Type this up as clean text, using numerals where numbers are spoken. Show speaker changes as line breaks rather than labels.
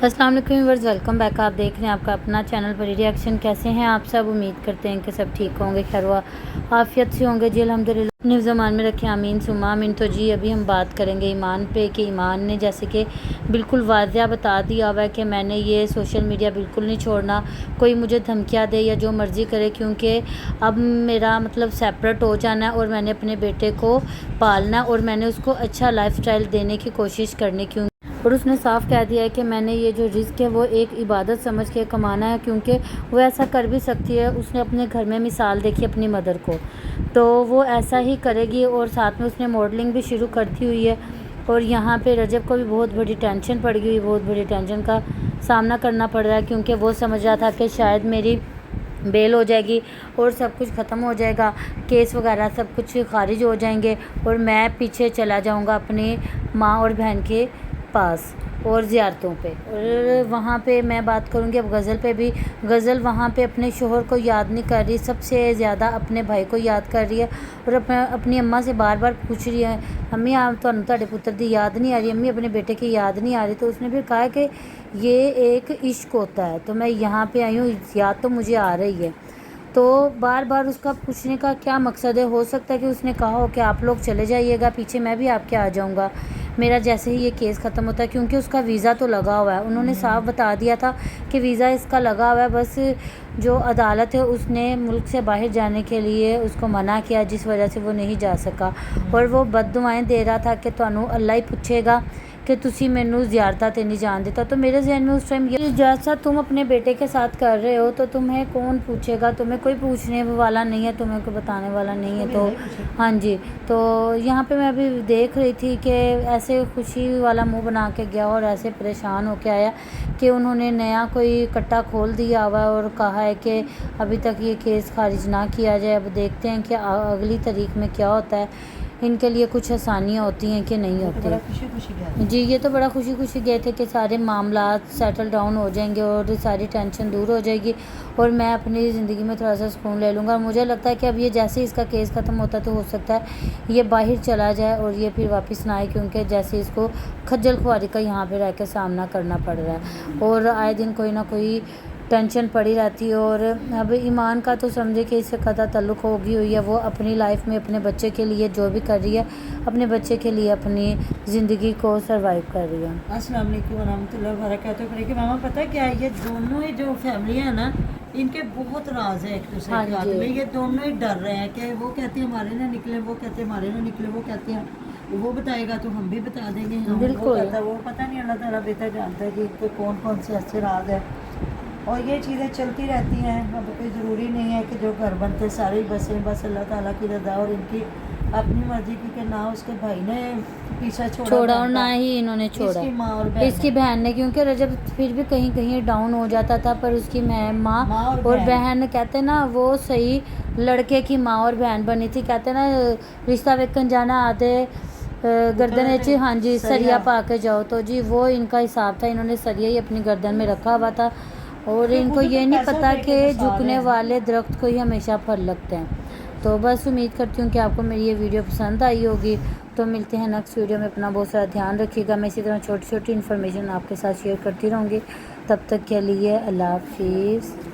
अस्सलाम वालेकुम viewers, welcome back. आप देख रहे हैं आपका अपना चैनल परी रिएक्शन। कैसे हैं आप सब? उम्मीद करते हैं कि सब ठीक होंगे, खैर व आफियत से होंगे जी, अल्हम्दुलिल्लाह। अपने ज़मान में रखें, आमीन सुमा आमीन। तो जी अभी हम बात करेंगे ईमान पे कि ईमान ने जैसे कि बिल्कुल वाज़िया बता दिया हुआ है कि मैंने ये सोशल मीडिया बिल्कुल नहीं छोड़ना, कोई मुझे धमकियाँ दे या जो मर्ज़ी करे, क्योंकि अब मेरा मतलब सेपरेट हो जाना है और मैंने अपने बेटे को पालना है और मैंने उसको अच्छा लाइफस्टाइल देने की कोशिश करनी, क्यों और उसने साफ कह दिया है कि मैंने ये जो रिस्क है वो एक इबादत समझ के कमाना है, क्योंकि वो ऐसा कर भी सकती है। उसने अपने घर में मिसाल देखी अपनी मदर को, तो वो ऐसा ही करेगी। और साथ में उसने मॉडलिंग भी शुरू कर दी हुई है। और यहाँ पे रजब को भी बहुत बड़ी टेंशन पड़ गई, बहुत बड़ी टेंशन का सामना करना पड़ रहा है, क्योंकि वो समझ रहा था कि शायद मेरी बेल हो जाएगी और सब कुछ ख़त्म हो जाएगा, केस वगैरह सब कुछ खारिज हो जाएंगे और मैं पीछे चला जाऊंगा अपनी माँ और बहन के पास और ज़ियारतों पे। और वहाँ पे मैं बात करूँगी अब गज़ल पे भी। गज़ल वहाँ पे अपने शोहर को याद नहीं कर रही, सबसे ज़्यादा अपने भाई को याद कर रही है और अपनी अम्मा से बार बार पूछ रही है, अम्मी आप तुहाडे पुत्र की याद नहीं आ रही, अम्मी अपने बेटे की याद नहीं आ रही। तो उसने फिर कहा कि ये एक इश्क होता है, तो मैं यहाँ पे आई हूँ, याद तो मुझे आ रही है। तो बार बार उसका पूछने का क्या मकसद है? हो सकता है कि उसने कहा हो कि आप लोग चले जाइएगा पीछे, मैं भी आपके आ जाऊंगा मेरा जैसे ही ये केस ख़त्म होता है, क्योंकि उसका वीज़ा तो लगा हुआ है। उन्होंने साफ बता दिया था कि वीज़ा इसका लगा हुआ है, बस जो अदालत है उसने मुल्क से बाहर जाने के लिए उसको मना किया, जिस वजह से वो नहीं जा सका। और वो बद्दुआएं दे रहा था कि तुहानू अल्लाह ही पूछेगा कि तुसी मैनू ज़ियारतां ते नहीं जान देता। तो मेरे जहन में उस टाइम ये, जैसा तुम अपने बेटे के साथ कर रहे हो तो तुम्हें कौन पूछेगा, तुम्हें कोई पूछने वाला नहीं है, तुम्हें कोई बताने वाला नहीं है। तो हाँ जी, तो यहाँ पे मैं अभी देख रही थी कि ऐसे खुशी वाला मुंह बना के गया और ऐसे परेशान होके आया कि उन्होंने नया कोई कट्टा खोल दिया हुआ और कहा है कि अभी तक ये केस खारिज ना किया जाए। अब देखते हैं कि अगली तारीख में क्या होता है, इनके लिए कुछ आसानियाँ होती हैं कि नहीं होती। जी ये तो बड़ा खुशी खुशी गए थे कि सारे मामला सेटल डाउन हो जाएंगे और सारी टेंशन दूर हो जाएगी और मैं अपनी ज़िंदगी में थोड़ा सा सुकून ले लूँगा। मुझे लगता है कि अब ये जैसे ही इसका केस ख़त्म होता है तो हो सकता है ये बाहर चला जाए और ये फिर वापस ना आए, क्योंकि जैसे इसको खज्जल खुआरी का यहाँ पे रह के सामना करना पड़ रहा है और आए दिन कोई ना कोई टेंशन पड़ी रहती है। और अब ईमान का तो समझे कि इससे कदा ताल्लुक़ होगी हुई है, वो अपनी लाइफ में अपने बच्चे के लिए जो भी कर रही है, अपने बच्चे के लिए अपनी ज़िंदगी को सरवाइव कर रही है।
अस्सलाम वालेकुम वरहमतुल्लाहि वबरकातुहू। कि मामा पता क्या है, ये दोनों ही जो फैमिलियाँ हैं ना, इनके बहुत राज है एक दूसरे के हाथ में। ये दोनों ही डर रहे हैं कि वो कहते हैं हमारे ना निकले, वो कहते हैं हमारे ना निकले, वो कहते हैं वो बताएगा तो हम भी बता देंगे, हम
बिल्कुल।
वो पता नहीं, अल्लाह ताला बेहतर जानता है कि इनके कौन कौन से ऐसे राज है और ये चीज़ें चलती रहती हैं। अब कोई ज़रूरी नहीं है कि जो घर बनते सारे ही बसें, बस अल्लाह ताला की रज़ा और इनकी अपनी मर्ज़ी की, कि ना उसके भाई ने पीछा छोड़ा
और ना ही इन्होंने छोड़ा
इसकी माँ और
इसकी बहन ने, क्योंकि रजब फिर भी कहीं कहीं डाउन हो जाता था, पर उसकी माँ और बहन कहते ना वो सही लड़के की माँ और बहन बनी थी। कहते ना रिश्ता वेखन जाना आते गर्दन च, हाँ जी, सरिया पा के जाओ। तो जी वो इनका हिसाब था, इन्होंने सरिया ही अपनी गर्दन में रखा हुआ था और इनको ये नहीं पता कि झुकने वाले दरख्त को ही हमेशा फल लगते हैं। तो बस उम्मीद करती हूँ कि आपको मेरी ये वीडियो पसंद आई होगी। तो मिलते हैं नेक्स्ट वीडियो में, अपना बहुत सारा ध्यान रखिएगा। मैं इसी तरह छोटी छोटी इन्फॉर्मेशन आपके साथ शेयर करती रहूँगी। तब तक के लिए अल्लाह हाफिज़।